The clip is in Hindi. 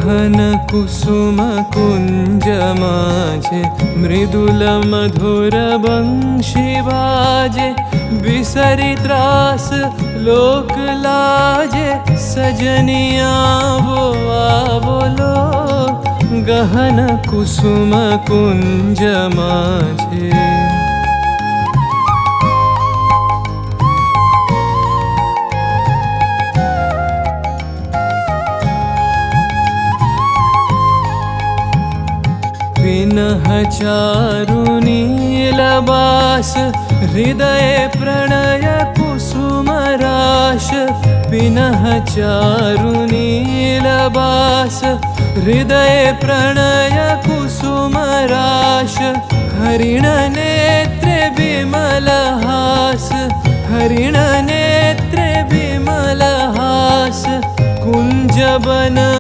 गहन कुसुम कुंज माझे मृदुल मधुर बंशी बाजे बिसरी त्रास लोक लाजे सजनिया वो बोलो गहन कुसुम कुंज माझे पिनह चारु नीलबास हृदय प्रणय कुसुम राश पिनह चारु नीलबास हृदय प्रणय कुसुम राश हरिण नेत्रे विमल हास हरिण नेत्रे विमल हास कुंज बन